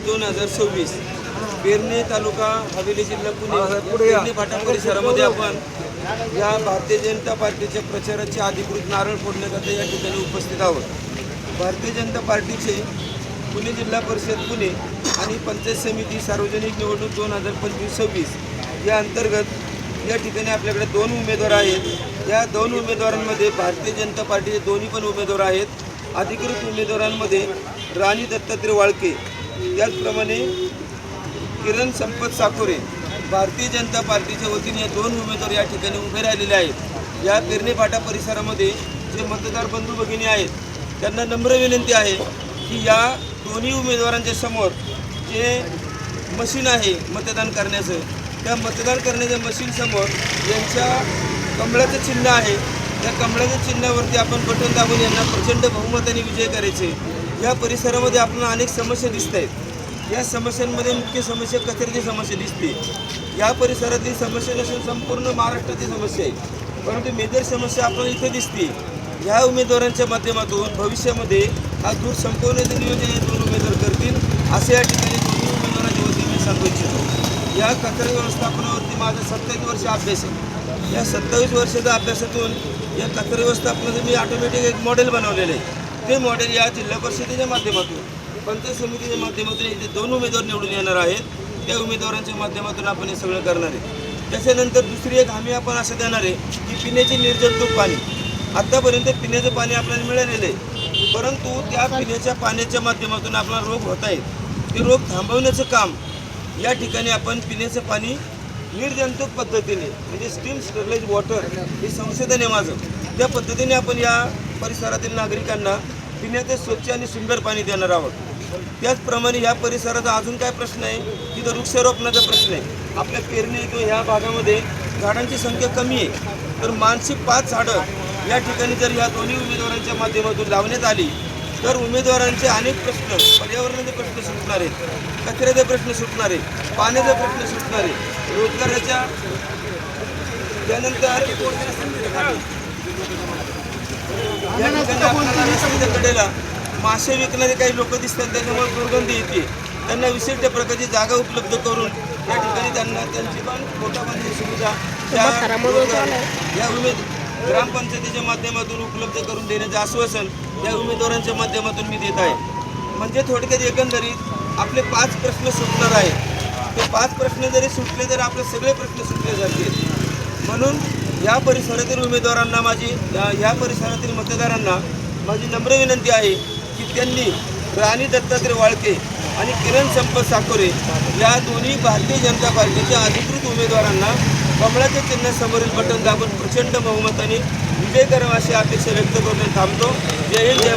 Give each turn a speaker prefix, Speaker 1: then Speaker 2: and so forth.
Speaker 1: 2026 पेरणे तालुका हवेली जिल्हा पुणे पेरणे फाटा परिसरामध्ये आपण या भारतीय जनता पार्टीच्या प्रचाराची अधिकृत नारळ फोडण्याकरता या ठिकाणी उपस्थित आहोत। भारतीय जनता पार्टीचे पुणे जिल्हा परिषद पुणे आणि पंचायत समिती सार्वजनिक निवडणूक 2025-26 या अंतर्गत या ठिकाणी आपल्याकडे 2 उमेदवार आहेत। या 2 उमेदवारांमध्ये भारतीय जनता पार्टीचे दोन्ही पण उमेदवार आहेत। अधिकृत उमेदवारांमध्ये राणी दत्तात्रय वाळके, त्याचप्रमाणे किरण संपत साकोरे भारतीय जनता पार्टीच्या वतीने 2 उमेदवार या ठिकाणी उभे राहिलेले आहेत। या पेरणे फाटा परिसरामध्ये जे मतदार बंधू भगिनी आहेत त्यांना नम्र विनंती आहे की या दोन्ही उमेदवारांच्या समोर जे मशीन आहे मतदान करण्याचं, त्या मतदान करण्याच्या मशीनसमोर यांच्या कमळाचं चिन्ह आहे। त्या कमळाच्या चिन्हावरती आपण बटन दाबून यांना प्रचंड बहुमताने विजय करायचे। या परिसरामध्ये आपल्याला अनेक समस्या दिसत आहेत। या समस्यांमध्ये मुख्य समस्या कचऱ्याची समस्या दिसते। या परिसरातली समस्या नसून संपूर्ण महाराष्ट्राची समस्या आहे, परंतु मेजर समस्या आपल्याला इथे दिसते। या उमेदवारांच्या माध्यमातून भविष्यामध्ये हा दूर संपवण्याचे नियोजन हे 2 उमेदवार करतील, असे या ठिकाणी दोन्ही उमेदवारांच्या वतीने मी सांगू इच्छितो। या कचरा व्यवस्थापनावरती माझा 27 वर्ष अभ्यास आहे। या 27 वर्षाच्या अभ्यासातून या कचरा व्यवस्थापनाचं मी ऑटोमॅटिक एक मॉडेल बनवलेलं आहे। ते मॉडेल या जिल्हा परिषदेच्या माध्यमातून, पंचायत समितीच्या माध्यमातून इथे 2 उमेदवार निवडून येणार आहेत। त्या उमेदवारांच्या माध्यमातून आपण हे सगळं करणार आहे। त्याच्यानंतर दुसरी एक हमी आपण असं देणार आहे की पिण्याचे निर्जंतुक पाणी, आत्तापर्यंत पिण्याचं पाणी आपल्याला मिळालेलं आहे, परंतु त्या पिण्याच्या पाण्याच्या माध्यमातून आपल्याला रोग होत आहेत। ते रोग थांबवण्याचं काम या ठिकाणी आपण पिण्याचं पाणी निर्जंतुक पद्धतीने, म्हणजे स्टीम स्टरलाइज वॉटर हे संशोधन आहे माझं, त्या पद्धतीने आपण या परिसरातील नागरिकांना पिण्याचे स्वच्छ आणि सुंदर पाणी देणार आहोत। त्याचप्रमाणे या परिसराचा अजून काय प्रश्न आहे, तिथं वृक्षारोपणाचा प्रश्न आहे। आपल्या पेरणी किंवा ह्या भागामध्ये झाडांची संख्या कमी आहे, तर मानसी 5 झाडं या ठिकाणी जर या दोन्ही उमेदवारांच्या माध्यमातून लावण्यात आली तर उमेदवारांचे अनेक प्रश्न, पर्यावरणाचे प्रश्न सुटणार आहेत, कचऱ्याचे प्रश्न सुटणार आहे, पाण्याचे प्रश्न सुटणार आहे, रोजगाराच्या, त्यानंतर या ठिकाणी आपल्याला रस्त्याच्या कडेला मासे विकणारे काही लोक दिसतात, त्याच्यामुळे दुर्गंधी येते। त्यांना विशिष्ट प्रकारची जागा उपलब्ध करून या ठिकाणी त्यांना त्यांची पण पोटापाण्याची सुविधा या ग्रामपंचायतीच्या माध्यमातून उपलब्ध करून देण्याचे आश्वासन या उमेदवारांच्या माध्यमातून मी देत आहे। म्हणजे थोडक्यात एकंदरीत आपले 5 प्रश्न सुटणार आहेत। ते 5 प्रश्न जरी सुटले तर आपले सगळे प्रश्न सुटले जातील। म्हणून या परिसरातील उमेदवारांना या परिसरातील मतदारांना माझी नम्र विनंती आहे की त्यांनी राणी दत्तात्रय वाळके आणि किरण संपत साकोरे या दोन्ही भारतीय जनता पार्टीच्या अधिकृत उमेदवारांना कमळाच्या चिन्हासमोरील बटन दाबून प्रचंड बहुमताने विजय करावा अशी अपेक्षा व्यक्त करून थांबतो। जय हिंद, जय